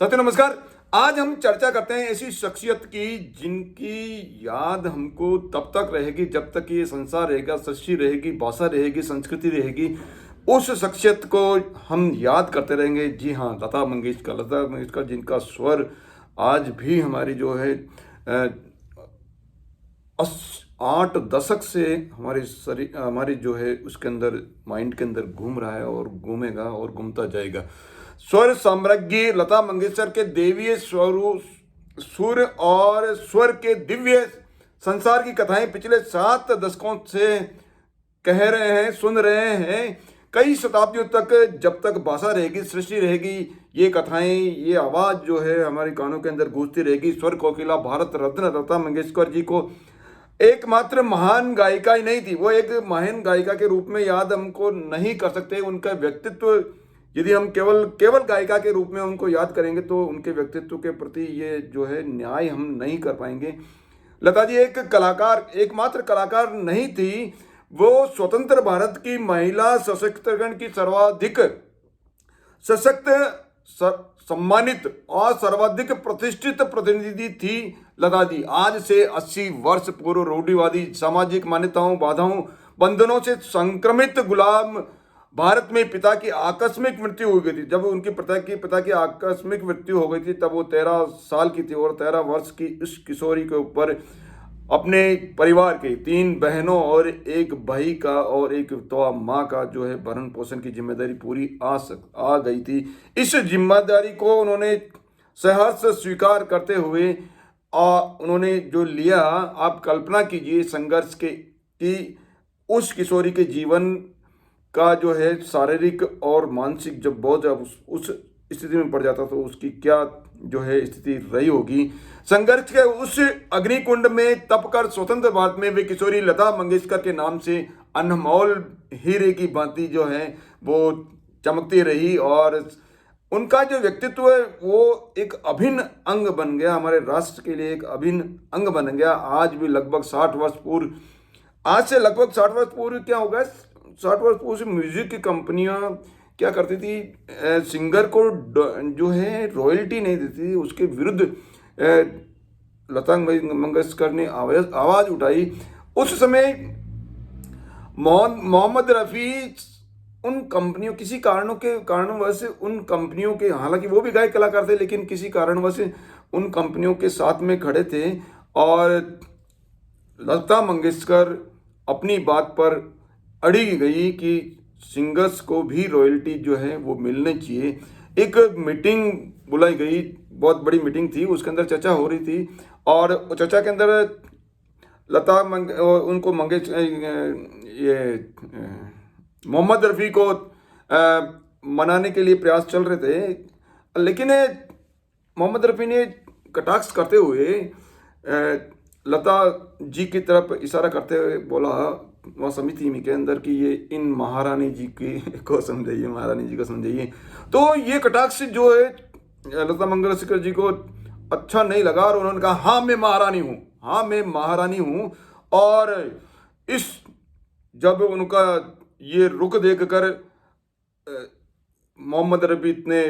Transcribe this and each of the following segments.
साथियों नमस्कार। आज हम चर्चा करते हैं ऐसी शख्सियत की जिनकी याद हमको तब तक रहेगी जब तक ये संसार रहेगा, सृष्टि रहेगी, भाषा रहेगी, संस्कृति रहेगी। उस शख्सियत को हम याद करते रहेंगे। जी हाँ, लता मंगेशकर जिनका स्वर आज भी हमारी जो है अ, 8 दशक से हमारे शरीर हमारी जो है उसके अंदर माइंड के अंदर घूम रहा है और घूमेगा और घूमता जाएगा। स्वर साम्राज्ञी लता मंगेशकर के देवीय स्वरूप सुर और स्वर के दिव्य संसार की कथाएं पिछले 7 दशकों से कह रहे हैं, सुन रहे हैं। कई शताब्दियों तक जब तक भाषा रहेगी, सृष्टि रहेगी, ये कथाएं, ये आवाज़ जो है हमारे कानों के अंदर गूंजती रहेगी। स्वर कोकिला भारत रत्न लता मंगेशकर जी को एकमात्र महान गायिका ही नहीं थी, वो एक महान गायिका के रूप में याद हमको नहीं कर सकते। उनका व्यक्तित्व यदि हम केवल केवल गायिका के रूप में उनको याद करेंगे तो उनके व्यक्तित्व के प्रति ये जो है न्याय हम नहीं कर पाएंगे। लता जी एक कलाकार, एकमात्र कलाकार नहीं थी, वो स्वतंत्र भारत की महिला सशक्तिकरण की सर्वाधिक सशक्त, सम्मानित और सर्वाधिक प्रतिष्ठित प्रतिनिधि थी लता जी। आज से 80 वर्ष पूर्व रूढ़िवादी सामाजिक मान्यताओं, बाधाओं, बंधनों से संक्रमित गुलाम भारत में पिता की आकस्मिक मृत्यु हो गई थी। जब उनके पिता की आकस्मिक मृत्यु हो गई थी तब वो 13 साल की थी और 13 वर्ष की इस किशोरी के ऊपर अपने परिवार के 3 बहनों और एक भाई का और एक विधवा माँ का जो है भरण पोषण की जिम्मेदारी पूरी आ गई थी। इस जिम्मेदारी को उन्होंने सहर्ष स्वीकार करते हुए उन्होंने जो लिया, आप कल्पना कीजिए संघर्ष के कि उस किशोरी के जीवन का जो है शारीरिक और मानसिक जब बहुत जब उस स्थिति में पड़ जाता तो उसकी क्या जो है स्थिति रही होगी। संघर्ष के उस अग्निकुंड में तपकर स्वतंत्र भारत में वे किशोरी लता मंगेशकर के नाम से अनमोल हीरे की भांति जो है वो चमकती रही और उनका जो व्यक्तित्व है वो एक अभिन्न अंग बन गया, हमारे राष्ट्र के लिए एक अभिन्न अंग बन गया। आज भी लगभग 60 वर्ष पूर्व, आज से लगभग 60 वर्ष पूर्व क्या होगा, 60 वर्ष पूर्व से म्यूजिक की कंपनियां क्या करती थी, सिंगर को जो है रॉयल्टी नहीं देती थी। उसके विरुद्ध लता मंगेशकर ने आवाज़ उठाई। उस समय मोहम्मद रफ़ी उन कंपनियों किसी कारणवश उन कंपनियों के, हालांकि वो भी गायक कलाकार थे, लेकिन किसी कारणवश उन कंपनियों के साथ में खड़े थे और लता मंगेशकर अपनी बात पर अड़ी गई कि सिंगर्स को भी रॉयल्टी जो है वो मिलनी चाहिए। एक मीटिंग बुलाई गई, बहुत बड़ी मीटिंग थी, उसके अंदर चर्चा हो रही थी और चर्चा के अंदर उनको मोहम्मद रफ़ी को मनाने के लिए प्रयास चल रहे थे, लेकिन मोहम्मद रफ़ी ने कटाक्ष करते हुए लता जी की तरफ इशारा करते हुए बोला वहाँ समिति में के अंदर कि ये इन महारानी जी को समझाइए, महारानी जी को समझाइए। तो ये कटाक्ष जो है लता मंगेशकर जी को अच्छा नहीं लगा और उन्होंने कहा हाँ मैं महारानी हूँ, हाँ मैं महारानी हूँ। और इस जब उनका ये रुख देखकर मोहम्मद रफ़ी इतने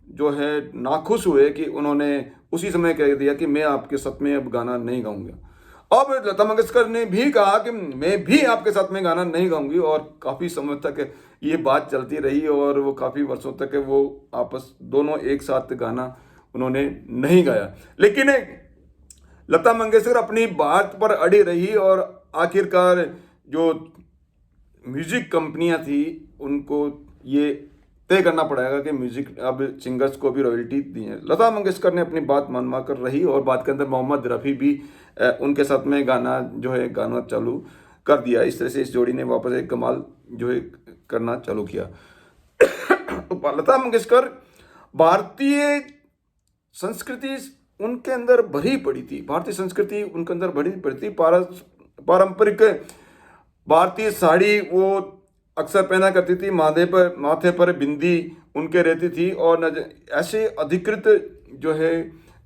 जो है नाखुश हुए कि उन्होंने उसी समय कह दिया कि मैं आपके साथ में अब गाना नहीं गाऊंगा। अब लता मंगेशकर ने भी कहा कि मैं भी आपके साथ में गाना नहीं गाऊंगी और काफ़ी समय तक ये बात चलती रही और वो काफ़ी वर्षों तक वो आपस दोनों एक साथ गाना उन्होंने नहीं गाया। लेकिन लता मंगेशकर अपनी बात पर अड़ी रही और आखिरकार जो म्यूजिक कंपनियां थी उनको ये तय करना पड़ेगा कि म्यूजिक अब सिंगर्स को भी रॉयल्टी दी है। लता मंगेशकर ने अपनी बात मान कर रही और बात के अंदर मोहम्मद रफ़ी भी उनके साथ में गाना चालू कर दिया। इस तरह से इस जोड़ी ने वापस एक कमाल जो है करना चालू किया। तो लता मंगेशकर भारतीय संस्कृति उनके अंदर भरी पड़ी थी, भारतीय संस्कृति उनके अंदर भरी पड़ी थी। पारंपरिक भारतीय साड़ी वो अक्सर पहना करती थी, माथे पर बिंदी उनके रहती थी और ऐसे अधिकृत जो है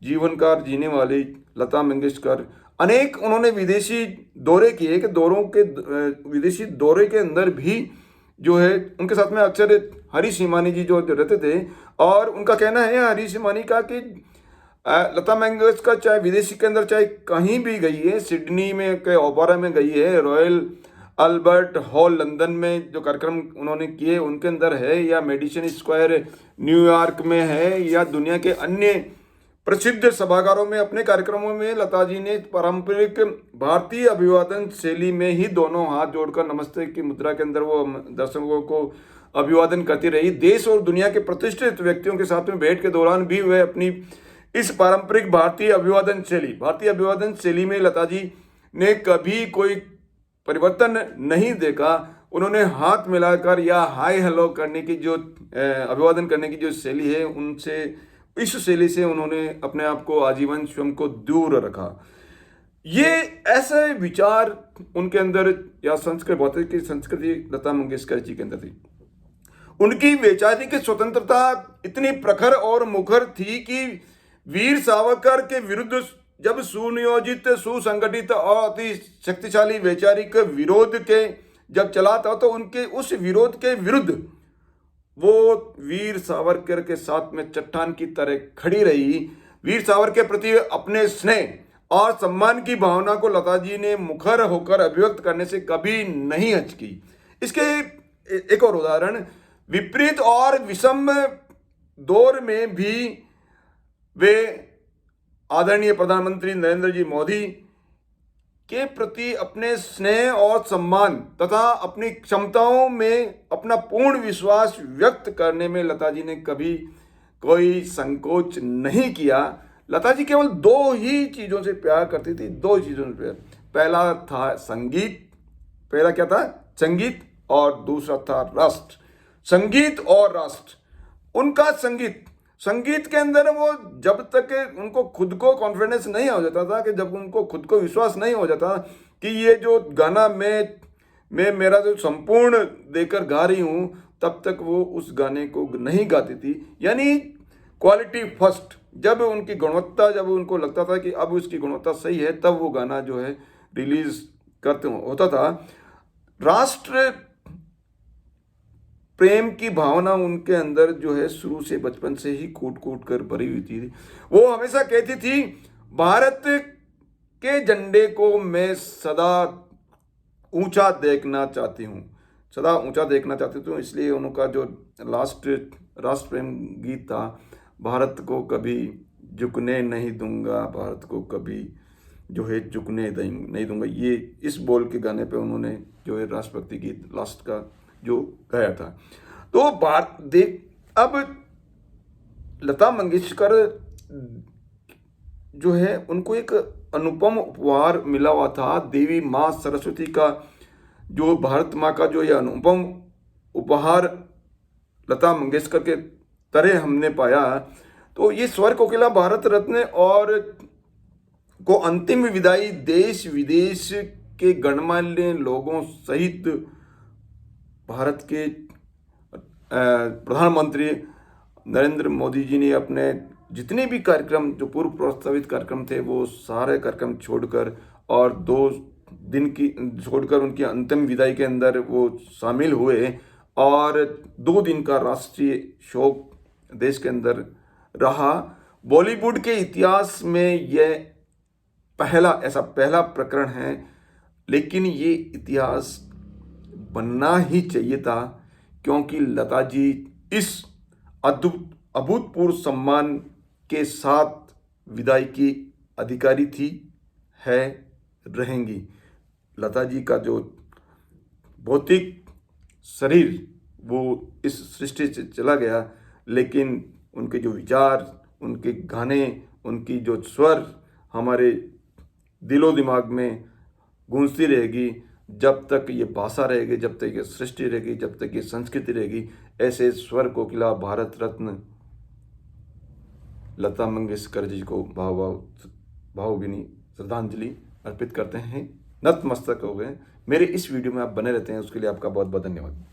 जीवन का जीने वाली लता मंगेशकर अनेक उन्होंने विदेशी दौरे किए कि विदेशी दौरे के अंदर भी जो है उनके साथ में अक्सर हरी सिमानी जी जो रहते थे और उनका कहना है हरीश मानी का कि लता मंगेशकर चाहे विदेशी के अंदर चाहे कहीं भी गई है, सिडनी में के ओपेरा में गई है, रॉयल अल्बर्ट हॉल लंदन में जो कार्यक्रम उन्होंने किए उनके अंदर है, या मेडिसन स्क्वायर न्यूयॉर्क में है, या दुनिया के अन्य प्रसिद्ध सभागारों में अपने कार्यक्रमों में लता जी ने पारंपरिक भारतीय अभिवादन शैली में ही दोनों हाथ जोड़कर नमस्ते की मुद्रा के अंदर वो दर्शकों को अभिवादन करती रही। देश और दुनिया के प्रतिष्ठित व्यक्तियों के साथ में भेंट के दौरान भी वह अपनी इस पारंपरिक भारतीय अभिवादन शैली में लता जी ने कभी कोई परिवर्तन नहीं देखा। उन्होंने हाथ मिलाकर या हाय हेलो करने की जो अभिवादन करने की जो शैली है, उनसे इस शैली से उन्होंने अपने आप को आजीवन स्वयं को दूर रखा। ये ऐसे विचार उनके अंदर या संस्कृति लता मंगेशकर जी के अंदर थी। उनकी वैचारिक स्वतंत्रता इतनी प्रखर और मुखर थी कि वीर सावरकर के विरुद्ध जब सुनियोजित, सुसंगठित और अति शक्तिशाली वैचारिक विरोध के जब चला था, तो उनके उस विरोध के विरुद्ध वो वीर सावरकर के साथ में चट्टान की तरह खड़ी रही। वीर सावरकर के प्रति अपने स्नेह और सम्मान की भावना को लता जी ने मुखर होकर अभिव्यक्त करने से कभी नहीं हचकी। इसके एक और उदाहरण, विपरीत और विषम दौर में भी वे आदरणीय प्रधानमंत्री नरेंद्र जी मोदी के प्रति अपने स्नेह और सम्मान तथा अपनी क्षमताओं में अपना पूर्ण विश्वास व्यक्त करने में लता जी ने कभी कोई संकोच नहीं किया। लता जी केवल दो ही चीज़ों से प्यार करती थी, दो चीज़ों से प्यार। पहला था संगीत, पहला क्या था? संगीत, और दूसरा था राष्ट्र। संगीत और राष्ट्र। उनका संगीत के अंदर वो जब तक उनको खुद को कॉन्फिडेंस नहीं हो जाता था, कि जब उनको खुद को विश्वास नहीं हो जाता कि ये जो गाना मैं मेरा जो संपूर्ण देकर गा रही हूँ, तब तक वो उस गाने को नहीं गाती थी। यानी क्वालिटी फर्स्ट। जब उनकी गुणवत्ता, जब उनको लगता था कि अब उसकी गुणवत्ता सही है, तब वो गाना जो है रिलीज करते होता था। राष्ट्र प्रेम की भावना उनके अंदर जो है शुरू से, बचपन से ही कूट कर भरी हुई थी। वो हमेशा कहती थी, भारत के झंडे को मैं सदा ऊंचा देखना चाहती हूँ, सदा ऊंचा देखना चाहती हूँ। इसलिए उनका जो राष्ट्र प्रेम गीत था, भारत को कभी झुकने नहीं दूंगा, भारत को कभी जो है झुकने नहीं दूंगा, ये इस बोल के गाने पे उन्होंने जो है राष्ट्रभक्ति गीत लास्ट का जो गाया था। तो अब लता मंगेशकर जो है, उनको एक अनुपम उपहार मिला हुआ था। देवी माँ सरस्वती का जो, भारत माँ का जो ये अनुपम उपहार लता मंगेशकर के तरह हमने पाया। तो ये स्वर कोकिला भारत रत्न और को अंतिम विदाई देश विदेश के गणमान्य लोगों सहित भारत के प्रधानमंत्री नरेंद्र मोदी जी ने अपने जितने भी कार्यक्रम, जो पूर्व प्रस्तावित कार्यक्रम थे, वो सारे कार्यक्रम छोड़कर और 2 दिन की छोड़कर उनकी अंतिम विदाई के अंदर वो शामिल हुए, और 2 दिन का राष्ट्रीय शोक देश के अंदर रहा। बॉलीवुड के इतिहास में यह पहला प्रकरण है, लेकिन ये इतिहास बनना ही चाहिए था, क्योंकि लता जी इस अभूतपूर्व सम्मान के साथ विदाई की अधिकारी थी, रहेंगी। लता जी का जो भौतिक शरीर वो इस सृष्टि से चला गया, लेकिन उनके जो विचार, उनके गाने, उनकी जो स्वर हमारे दिलो दिमाग में गूंजती रहेगी। जब तक ये भाषा रहेगी, जब तक ये सृष्टि रहेगी, जब तक ये संस्कृति रहेगी, ऐसे स्वर कोकिला भारत रत्न लता मंगेशकर जी को भावभीनी श्रद्धांजलि अर्पित करते हैं। नतमस्तक हो गए। मेरे इस वीडियो में आप बने रहते हैं, उसके लिए आपका बहुत बहुत धन्यवाद।